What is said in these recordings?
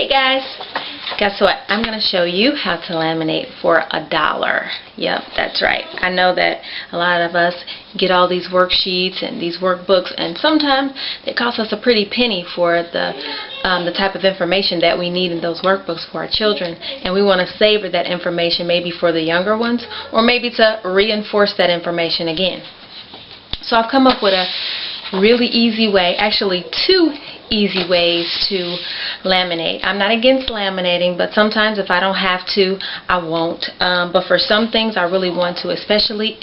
Hey guys, guess what? I'm going to show you how to laminate for $1. Yep, that's right. I know that a lot of us get all these worksheets and these workbooks, and sometimes they cost us a pretty penny for the type of information that we need in those workbooks for our children, and we want to savor that information maybe for the younger ones, or maybe to reinforce that information again. So I've come up with a really easy way, actually two easy ways to laminate. I'm not against laminating, but sometimes if I don't have to, I won't. But for some things I really want to, especially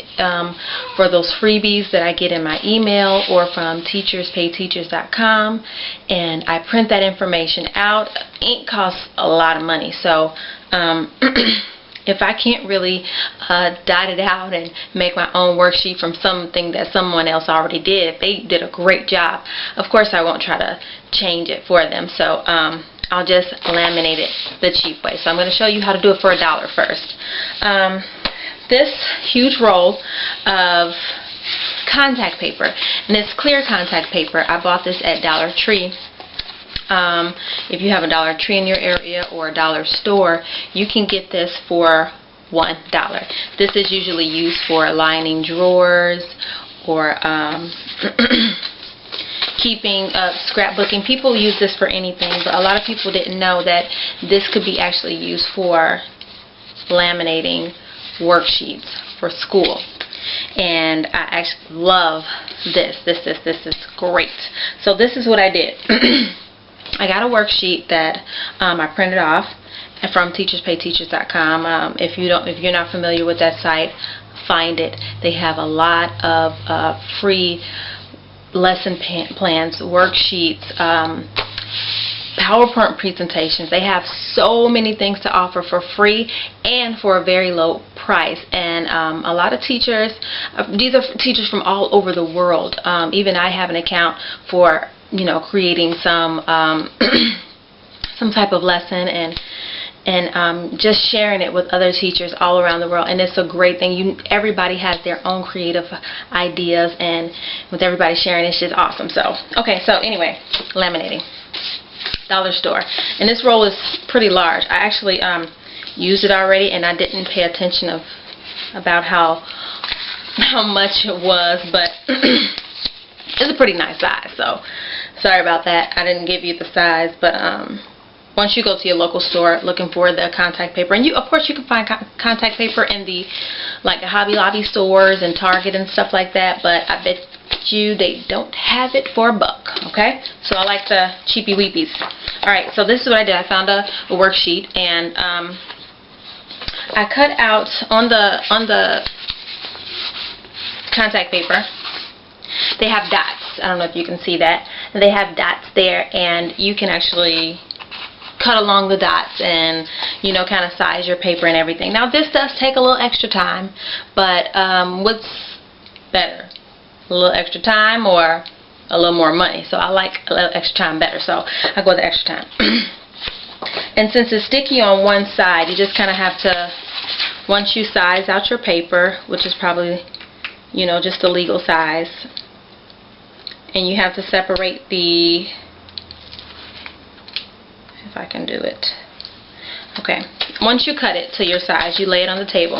for those freebies that I get in my email or from teacherspayteachers.com, and I print that information out. Ink costs a lot of money, so if I can't really dot it out and make my own worksheet from something that someone else already did, if they did a great job, of course I won't try to change it for them. So I'll just laminate it the cheap way. So I'm going to show you how to do it for $1 first. This huge roll of contact paper, and it's clear contact paper. I bought this at Dollar Tree. If you have a Dollar Tree in your area or a dollar store, you can get this for $1. This is usually used for lining drawers or keeping scrapbooking. People use this for anything, but a lot of people didn't know that this could be actually used for laminating worksheets for school. And I actually love this. This is great. So this is what I did. I got a worksheet that I printed off from teacherspayteachers.com. If you're not familiar with that site, find it. They have a lot of free lesson plans, worksheets, PowerPoint presentations. They have so many things to offer for free and for a very low price. And a lot of teachers, these are teachers from all over the world. Even I have an account for creating some some type of lesson and just sharing it with other teachers all around the world. And it's a great thing. Everybody has their own creative ideas, and with everybody sharing, it's just awesome. So okay, so anyway, laminating, dollar store, and this roll is pretty large. I actually used it already, and I didn't pay attention about how much it was, but it's a pretty nice size, so sorry about that. I didn't give you the size, but once you go to your local store looking for the contact paper, and of course you can find contact paper in the Hobby Lobby stores and Target and stuff like that, but I bet you they don't have it for $1, okay? So I like the cheapy weepies. Alright, so this is what I did. I found a worksheet, and I cut out on the contact paper. They have dots. I don't know if you can see that. They have dots there, and you can actually cut along the dots and kind of size your paper and everything. Now this does take a little extra time, but what's better, a little extra time or a little more money? So I like a little extra time better, so I go with the extra time. And since it's sticky on one side, you just kind of have to, once you size out your paper, which is probably just the legal size, and you have to separate the, if I can do it, okay, once you cut it to your size, you lay it on the table,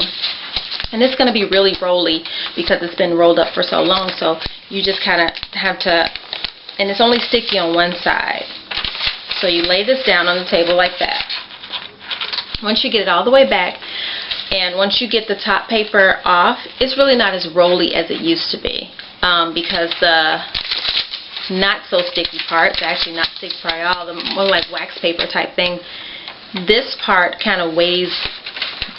and it's going to be really rolly because it's been rolled up for so long, so you just kind of have to, and it's only sticky on one side, so you lay this down on the table like that. Once you get it all the way back, and once you get the top paper off, it's really not as rolly as it used to be, because the not so sticky part, it's actually not sticky part at all, the more like wax paper type thing, this part kind of weighs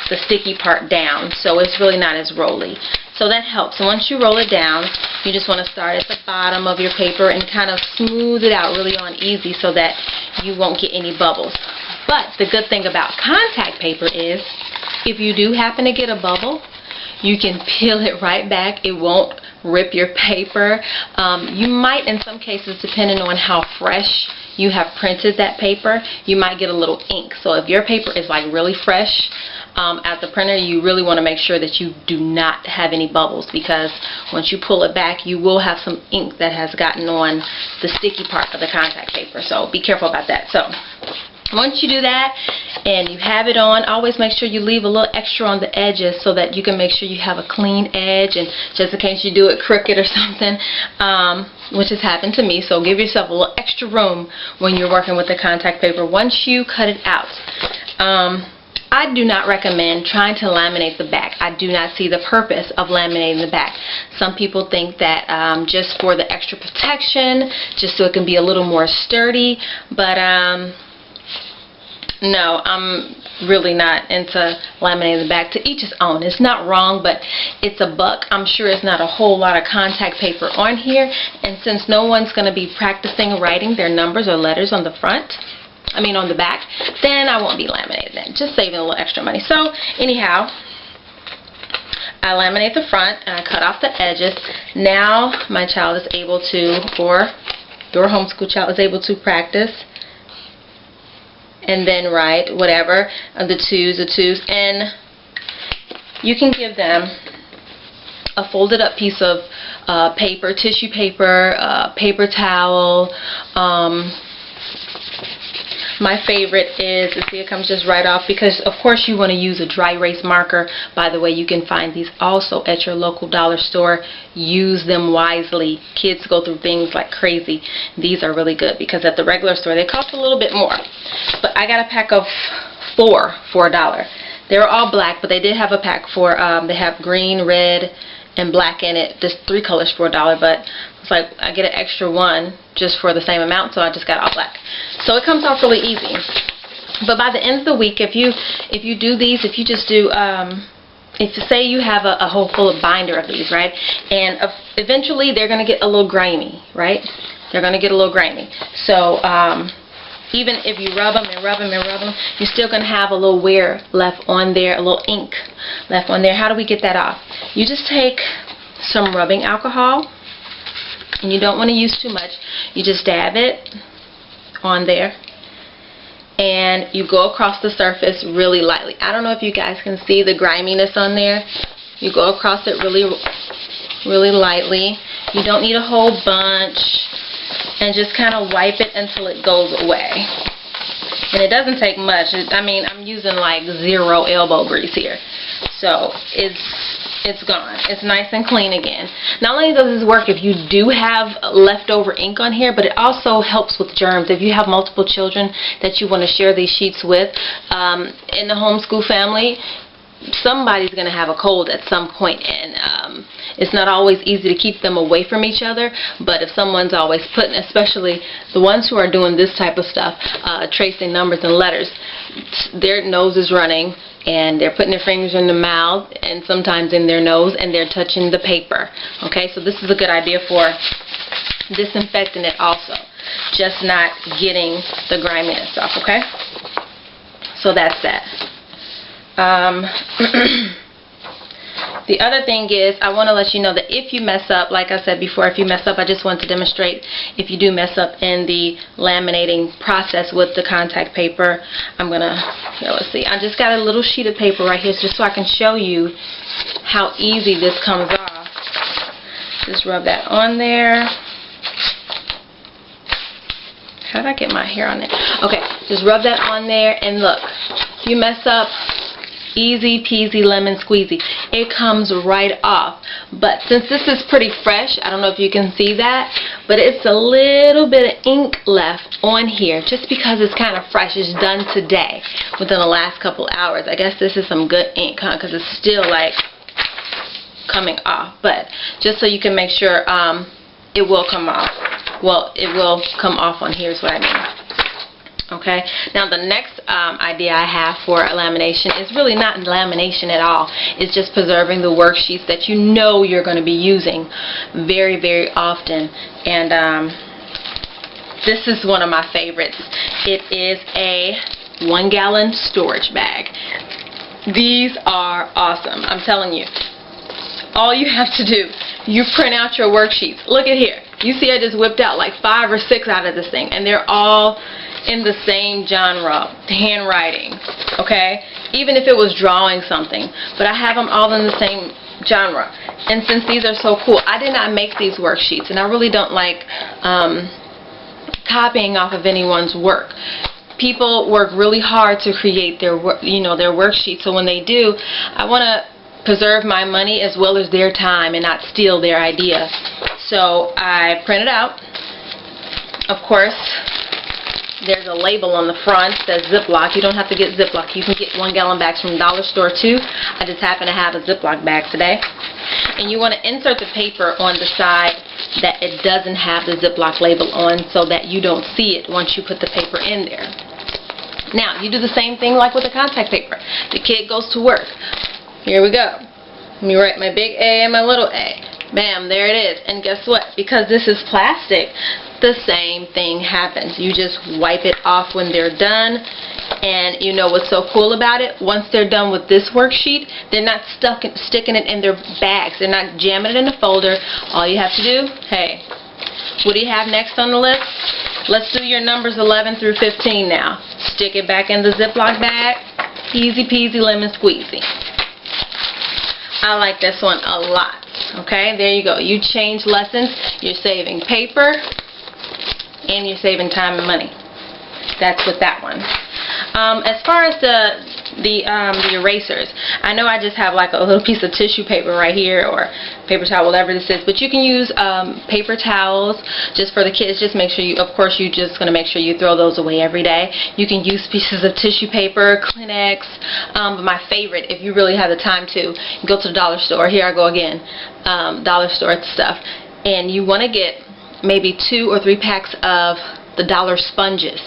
the sticky part down, so it's really not as rolly. So that helps. And once you roll it down, you just want to start at the bottom of your paper and kind of smooth it out really on easy so that you won't get any bubbles. But the good thing about contact paper is, if you do happen to get a bubble, you can peel it right back. It won't rip your paper. You might, in some cases, depending on how fresh you have printed that paper, you might get a little ink. So if your paper is really fresh at the printer, you really want to make sure that you do not have any bubbles, because once you pull it back, you will have some ink that has gotten on the sticky part of the contact paper. So be careful about that. So Once you do that and you have it on, always make sure you leave a little extra on the edges so that you can make sure you have a clean edge, and just in case you do it crooked or something, which has happened to me. So give yourself a little extra room when you're working with the contact paper once you cut it out. I do not recommend trying to laminate the back. I do not see the purpose of laminating the back. Some people think that just for the extra protection, just so it can be a little more sturdy, but no, I'm really not into laminating the back. To each his own. It's not wrong, but it's a buck. I'm sure it's not a whole lot of contact paper on here, and since no one's going to be practicing writing their numbers or letters on the front, on the back, then I won't be laminating it. Just saving a little extra money. So anyhow, I laminate the front and I cut off the edges. Now my child is able to, or your homeschool child is able to practice and then write whatever, the twos, and you can give them a folded up piece of paper, tissue paper, paper towel. My favorite is, see, it comes just right off, because of course you want to use a dry erase marker. By the way, you can find these also at your local dollar store. Use them wisely. Kids go through things like crazy. These are really good because at the regular store they cost a little bit more. But I got a pack of 4 for $1. They were all black, but they did have a pack for, they have green, red, and black in it. Just 3 colors for $1, but it's like I get an extra one just for the same amount, so I just got all black. So it comes off really easy. But by the end of the week, if you do these, if you just do, if say you have a whole full of binder of these, right, and eventually they're going to get a little grimy, right? They're going to get a little grimy. So even if you rub them and rub them and rub them, you're still going to have a little wear left on there, a little ink left on there. How do we get that off? You just take some rubbing alcohol, and you don't want to use too much. You just dab it on there, and you go across the surface really lightly. I don't know if you guys can see the griminess on there. You go across it really lightly. You don't need a whole bunch, and just kind of wipe it until it goes away. And it doesn't take much. I'm using like 0 elbow grease here, so it's gone. It's nice and clean again. Not only does this work if you do have leftover ink on here, but it also helps with germs. If you have multiple children that you want to share these sheets with, in the homeschool family, somebody's going to have a cold at some point, and it's not always easy to keep them away from each other. But if someone's always putting, especially the ones who are doing this type of stuff, tracing numbers and letters, their nose is running, and they're putting their fingers in the mouth and sometimes in their nose, and they're touching the paper. Okay, so this is a good idea for disinfecting it also, just not getting the griminess off. Okay, so that's that. The other thing is, I want to let you know that if you mess up, like I said before, if you mess up, I just want to demonstrate, if you do mess up in the laminating process with the contact paper, I'm going to, here, let's see, I just got a little sheet of paper right here just so I can show you how easy this comes off. Just rub that on there. How did I get my hair on there? Okay, just rub that on there, and look, if you mess up, easy peasy lemon squeezy. It comes right off. But since this is pretty fresh, I don't know if you can see that, but it's a little bit of ink left on here just because it's kind of fresh. It's done today, within the last couple hours. I guess this is some good ink, huh? Because it's still like coming off. But just so you can make sure it will come off. Well, it will come off on here is what I mean. Okay, now the next idea I have for lamination is really not lamination at all. It's just preserving the worksheets that you know you're going to be using very, very often. And this is one of my favorites. It is a 1-gallon storage bag. These are awesome. I'm telling you. All you have to do, you print out your worksheets. Look at here. You see I just whipped out like 5 or 6 out of this thing, and they're all in the same genre, handwriting, okay? Even if it was drawing something, but I have them all in the same genre. And since these are so cool, I did not make these worksheets, and I really don't like copying off of anyone's work. people work really hard to create their their worksheet. So when they do, I want to preserve my money as well as their time and not steal their idea. So I print it out. Of course, there's a label on the front that says Ziploc. You don't have to get Ziploc. You can get 1 gallon bags from the dollar store too. I just happen to have a Ziploc bag today. And you want to insert the paper on the side that it doesn't have the Ziploc label on, so that you don't see it once you put the paper in there. Now, you do the same thing like with the contact paper. The kid goes to work. Here we go. Let me write my big A and my little a. Bam, there it is. And guess what? Because this is plastic, the same thing happens. You just wipe it off when they're done. And you know what's so cool about it? Once they're done with this worksheet, they're not sticking it in their bags. They're not jamming it in a folder. All you have to do, hey, what do you have next on the list? Let's do your numbers 11 through 15 now. Stick it back in the Ziploc bag. Easy peasy lemon squeezy. I like this one a lot. Okay, there you go. You change lessons. You're saving paper and you're saving time and money. That's with that one. As far as the erasers, I know I just have like a little piece of tissue paper right here, or paper towel, whatever this is, but you can use paper towels just for the kids. Just make sure you, of course, you're just going to make sure you throw those away every day. You can use pieces of tissue paper, Kleenex, but my favorite, if you really have the time to, go to the dollar store. Here I go again, dollar store stuff, and you want to get maybe 2 or 3 packs of the dollar sponges,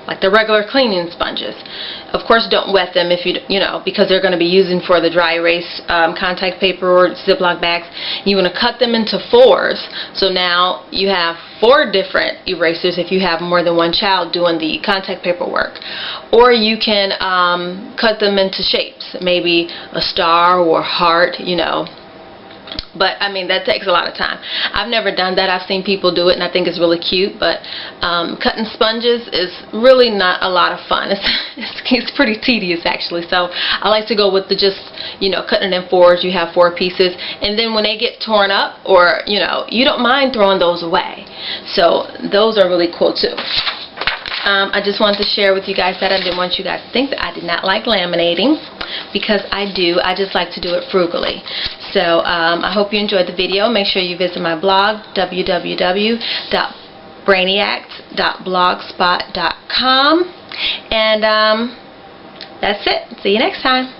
like the regular cleaning sponges. Of course, don't wet them if you know, because they're going to be using for the dry erase contact paper or Ziploc bags. You want to cut them into 4s, so now you have 4 different erasers if you have more than one child doing the contact paper work. Or you can cut them into shapes, maybe a star or a heart, you know. But I mean, that takes a lot of time. I've never done that. I've seen people do it, and I think it's really cute. But cutting sponges is really not a lot of fun. It's pretty tedious, actually. So I like to go with the just, you know, cutting it in 4s. You have 4 pieces, and then when they get torn up, or you know, you don't mind throwing those away. So those are really cool too. I just wanted to share with you guys that. I didn't want you guys to think that I did not like laminating, because I do. I just like to do it frugally. So I hope you enjoyed the video. Make sure you visit my blog, www.brainiacs.blogspot.com. And that's it. See you next time.